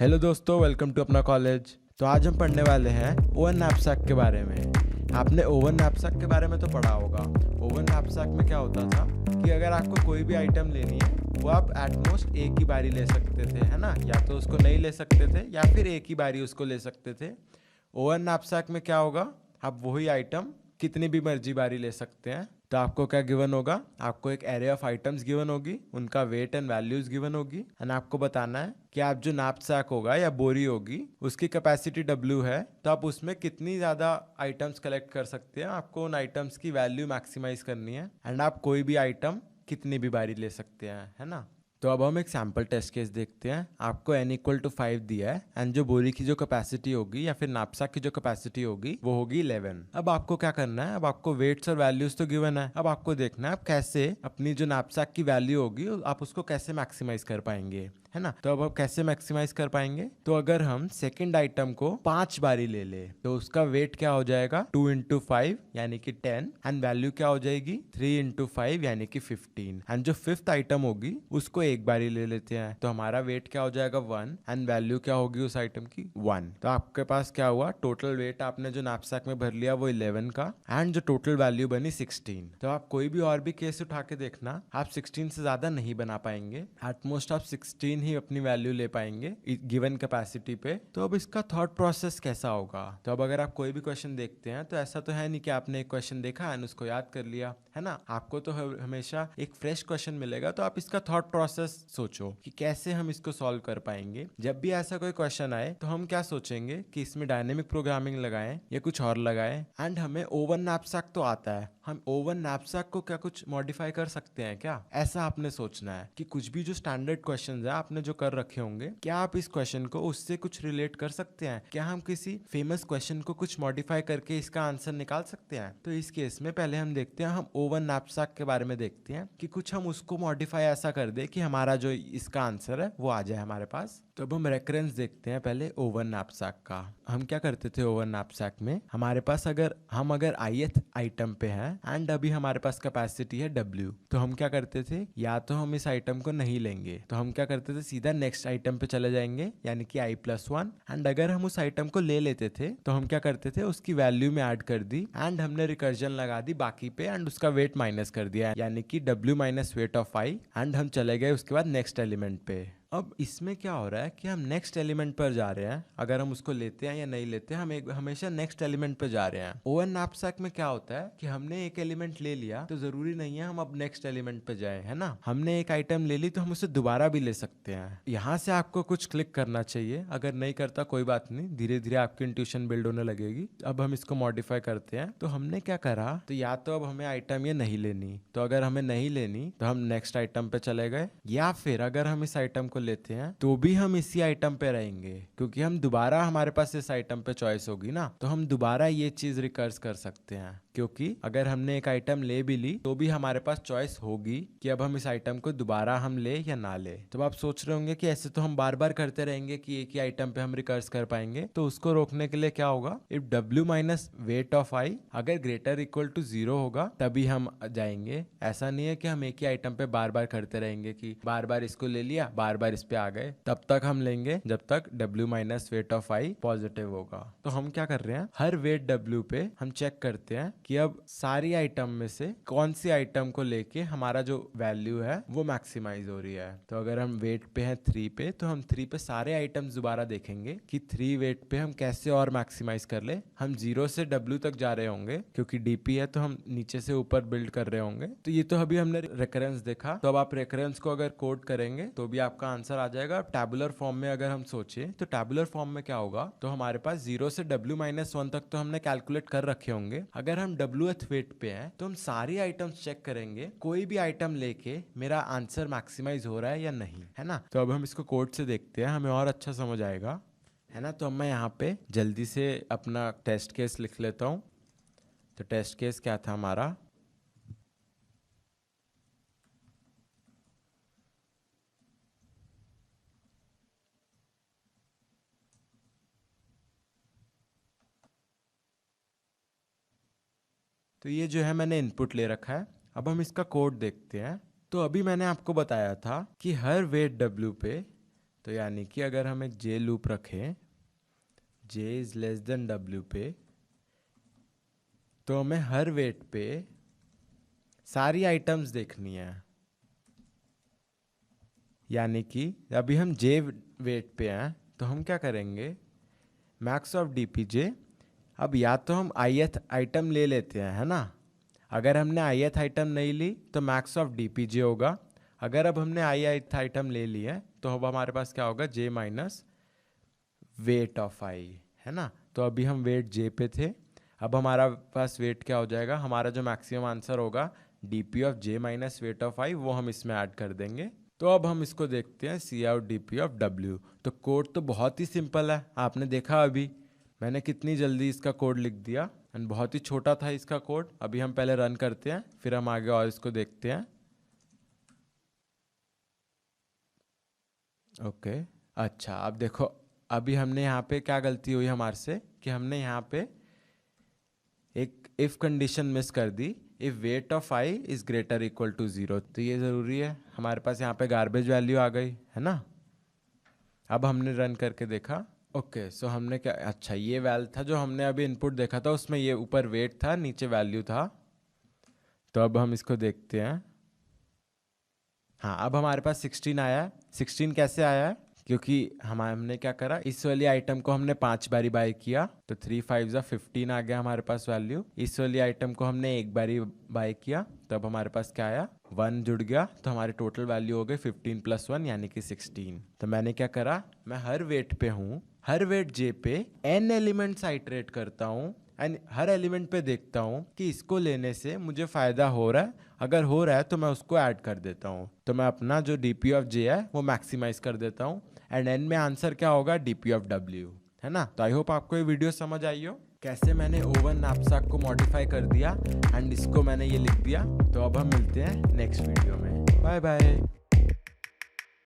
Hello दोस्तों, welcome to अपना college. तो आज हम पढ़ने वाले हैं ओवन नैपसैक के बारे में। आपने ओवन नैपसैक के बारे में तो पढ़ा होगा। ओवन नैपसैक में क्या होता था कि अगर आपको कोई भी आइटम लेनी है वो आप एटमोस्ट एक ही बारी ले सकते थे, है ना। या तो उसको नहीं ले सकते थे या फिर एक ही बारी उसको ले सकते थे। ओवन नैपसैक में क्या होगा, आप वही आइटम कितनी भी मर्जी बारी ले सकते हैं। तो आपको क्या गिवन होगा, आपको एक एरे ऑफ आइटम्स गिवन होगी, उनका वेट एंड वैल्यूज गिवन होगी एंड आपको बताना है कि आप जो नैपसैक होगा या बोरी होगी उसकी कैपेसिटी W है, तो आप उसमें कितनी ज़्यादा आइटम्स कलेक्ट कर सकते हैं। आपको उन आइटम्स की वैल्यू मैक्सिमाइज करनी है एंड आप कोई भी आइटम कितनी भी बारी ले सकते हैं, है ना। तो अब हम एक सैम्पल टेस्ट केस देखते हैं। आपको n=5 दिया है एंड जो बोरी की जो कैपेसिटी होगी या फिर नैपसैक की जो कैपेसिटी होगी वो होगी 11। अब आपको क्या करना है, अब आपको वेट्स और वैल्यूज तो गिवन है। अब आपको देखना है आप कैसे अपनी जो नैपसैक की वैल्यू होगी आप उसको कैसे मैक्सिमाइज कर पाएंगे, है ना। तो अब कैसे मैक्सिमाइज कर पाएंगे, तो अगर हम सेकंड आइटम को 5 बारी ले ले तो उसका वेट क्या हो जाएगा 2 × 5 यानी कि 10 एंड वैल्यू क्या हो जाएगी 3 × 5 यानी कि 15 एंड जो फिफ्थ आइटम होगी उसको एक बारी ले लेते हैं तो हमारा वेट क्या हो जाएगा 1 एंड वैल्यू क्या होगी उस आइटम की 1। तो आपके पास क्या हुआ, टोटल वेट आपने जो नैपसैक में भर लिया वो 11 का एंड जो टोटल वैल्यू बनी 16। तो आप कोई भी और भी केस उठा के देखना, आप 16 से ज्यादा नहीं बना पाएंगे। एटमोस्ट आप 16 ही अपनी वैल्यू ले पाएंगे गिवन कैपेसिटी पे। तो अब इसका थॉट प्रोसेस कैसा होगा, तो अब अगर आप कोई भी क्वेश्चन देखते हैं तो ऐसा तो है नहीं कि आपने एक क्वेश्चन देखा एंड उसको याद कर लिया, है ना। आपको तो हमेशा एक फ्रेश क्वेश्चन मिलेगा, तो आप इसका थॉट प्रोसेस सोचो कि कैसे हम इसको सॉल्व कर पाएंगे। जब भी ऐसा कोई क्वेश्चन आए तो हम क्या सोचेंगे कि इसमें डायनेमिक प्रोग्रामिंग लगाएं या कुछ और लगाएं एंड हमें ओवन नैपसैक तो आता है, हम ओवन नैपसैक को क्या कुछ मॉडिफाई कर सकते हैं क्या, ऐसा आपने सोचना है कि कुछ भी जो स्टैंडर्ड क्वेश्चंस है आपने जो कर रखे होंगे क्या आप इस क्वेश्चन को उससे कुछ रिलेट कर सकते हैं, क्या हम किसी फेमस क्वेश्चन को कुछ मॉडिफाई करके इसका आंसर निकाल सकते हैं। तो इस केस में पहले हम देखते हैं, हम ओवन नैपसैक के बारे में देखते हैं कि कुछ हम उसको मॉडिफाई ऐसा कर दे कि हमारा जो इसका आंसर है वो आ जाए हमारे पास। तो अब हम रेफरेंस देखते हैं पहले ओवन नैपसैक का। हम क्या करते थे ओवन नैपसैक में, हमारे पास अगर ith आइटम पे हैं एंड अभी हमारे पास कैपेसिटी है W, तो हम क्या करते थे, या तो हम इस आइटम को नहीं लेंगे तो हम क्या करते थे सीधा नेक्स्ट आइटम पे चले जाएंगे यानी कि i+1 एंड अगर हम उस आइटम को ले लेते थे तो हम क्या करते थे उसकी वैल्यू में ऐड कर दी एंड हमने रिकर्जन लगा दी बाकी पे एंड उसका वेट माइनस कर दिया यानी कि W - weight of I and हम चले गए उसके बाद नेक्स्ट एलिमेंट पे। अब इसमें क्या हो रहा है कि हम नेक्स्ट एलिमेंट पर जा रहे हैं, अगर हम उसको लेते हैं या नहीं लेते हैं हम हमेशा नेक्स्ट एलिमेंट पर जा रहे हैं। ओवन नैपसैक में क्या होता है कि हमने एक एलिमेंट ले लिया तो जरूरी नहीं है हम अब नेक्स्ट एलिमेंट पे जाए, है ना। हमने एक आइटम ले ली तो हम उसे दोबारा भी ले सकते हैं। यहाँ से आपको कुछ क्लिक करना चाहिए, अगर नहीं करता कोई बात नहीं, धीरे धीरे आपकी इंट्यूशन बिल्ड होने लगेगी। अब हम इसको मॉडिफाई करते हैं। तो हमने क्या करा, तो या तो अब हमें आइटम ये नहीं लेनी, तो अगर हमें नहीं लेनी तो हम नेक्स्ट आइटम पे चले गए, या फिर अगर हम इस आइटम को लेते हैं तो भी हम इसी आइटम पे रहेंगे क्योंकि हम दोबारा हमारे पास इस आइटम पे चॉइस होगी ना, तो हम दोबारा ये चीज रिकर्स कर सकते हैं। क्योंकि अगर हमने एक आइटम ले भी ली तो भी हमारे पास चॉइस होगी कि अब हम इस आइटम को दोबारा हम ले या ना ले। तो आप सोच रहे होंगे कि ऐसे तो हम बार बार करते रहेंगे कि एक ही आइटम पे हम रिकर्स कर पाएंगे, तो उसको रोकने के लिए क्या होगा, if W - weight of I अगर > 0 होगा तभी हम जाएंगे। ऐसा नहीं है कि हम एक ही आइटम पे बार बार करते रहेंगे कि बार बार इसको ले लिया बार बार इस पे आ गए, तब तक हम लेंगे जब तक W - weight of I positive होगा। तो हम क्या कर रहे हैं, हर वेट W पे हम चेक करते हैं कि अब सारी आइटम में से कौन सी आइटम को लेके हमारा जो वैल्यू है वो मैक्सिमाइज हो रही है। तो अगर हम वेट पे हैं 3 पे तो हम 3 पे सारे आइटम्स दोबारा देखेंगे कि 3 वेट पे हम कैसे और मैक्सिमाइज कर ले। हम 0 से W तक जा रहे होंगे क्योंकि DP है तो हम नीचे से ऊपर बिल्ड कर रहे होंगे। तो ये तो अभी हमने रेकरेंस देखा, तो अब आप रेकरेंस को अगर कोड करेंगे तो भी आपका आंसर आ जाएगा। टैबुलर फॉर्म में अगर हम सोचे तो टैबुलर फॉर्म में क्या होगा, तो हमारे पास 0 से W - 1 तक तो हमने कैलकुलेट कर रखे होंगे। अगर हम WH वेट पे हैं तो हम सारी आइटम्स चेक करेंगे, कोई भी आइटम लेके मेरा आंसर मैक्सिमाइज हो रहा है या नहीं, है ना। तो अब हम इसको कोड से देखते हैं, हमें और अच्छा समझ आएगा, है ना। तो अब मैं यहाँ पे जल्दी से अपना टेस्ट केस लिख लेता हूँ। तो टेस्ट केस क्या था हमारा, तो ये जो है मैंने इनपुट ले रखा है। अब हम इसका कोड देखते हैं। तो अभी मैंने आपको बताया था कि हर वेट W पे तो यानी कि अगर हम एक जे लूप रखें, जे इज लेस देन डब्ल्यू पे, तो हमें हर वेट पे सारी आइटम्स देखनी है। यानी कि अभी हम जे वेट पे हैं, तो हम क्या करेंगे, मैक्स ऑफ डीपीजे। अब या तो हम ith आइटम ले लेते हैं, है ना। अगर हमने ith आइटम नहीं ली तो मैक्स ऑफ डीपीजे होगा। अगर अब हमने ith आइटम ले ली है तो अब हमारे पास क्या होगा, j minus weight of i, है ना। तो अभी हम वेट j पे थे, अब हमारा पास वेट क्या हो जाएगा, हमारा जो मैक्सिमम आंसर होगा dp of j minus weight of i, वो हम इसमें ऐड कर देंगे। तो अब हम इसको देखते हैं, सी आउट dp ऑफ w। तो कोड तो बहुत ही सिंपल है, आपने देखा अभी मैंने कितनी जल्दी इसका कोड लिख दिया, एंड बहुत ही छोटा था इसका कोड। अभी हम पहले रन करते हैं, फिर हम आगे और इसको देखते हैं। ओके, अच्छा अब देखो, अभी हमने यहाँ पे क्या गलती हुई हमारे से, कि हमने यहाँ पे एक इफ कंडीशन मिस कर दी, if weight of i is greater equal to 0। तो ये ज़रूरी है, हमारे पास यहाँ पे गार्बेज वैल्यू आ गई, है ना। अब हमने रन करके देखा, ओके सो हमने क्या, अच्छा ये वैल्यू था जो हमने अभी इनपुट देखा था, उसमें ये ऊपर वेट था, नीचे वैल्यू था। तो अब हम इसको देखते हैं। हाँ, अब हमारे पास 16 आया है। 16 कैसे आया है, क्योंकि हमने क्या करा, इस वाली आइटम को हमने 5 बारी बाय किया, तो 3 5 15 आ गया हमारे पास वैल्यू। इस वाली आइटम को हमने एक बारी बाय किया, तो अब हमारे पास क्या आया, 1 जुड़ गया, तो हमारी टोटल वैल्यू हो गई 15 + 1 यानी कि 16। तो मैंने क्या करा, मैं हर वेट पे हूँ, हर वेट जे पे n एलिमेंट्स आइटरेट करता हूँ, एंड हर एलिमेंट पे देखता हूँ कि इसको लेने से मुझे फ़ायदा हो रहा है। अगर हो रहा है तो मैं उसको ऐड कर देता हूँ। तो मैं अपना जो dp ऑफ j है वो मैक्सिमाइज कर देता हूँ, एंड n में आंसर क्या होगा, dp ऑफ w, है ना। तो आई होप आपको ये वीडियो समझ आई हो, कैसे मैंने ओवन नैपसैक को मॉडिफाई कर दिया, एंड इसको मैंने ये लिख दिया। तो अब हम मिलते हैं नेक्स्ट वीडियो में, बाय बाय।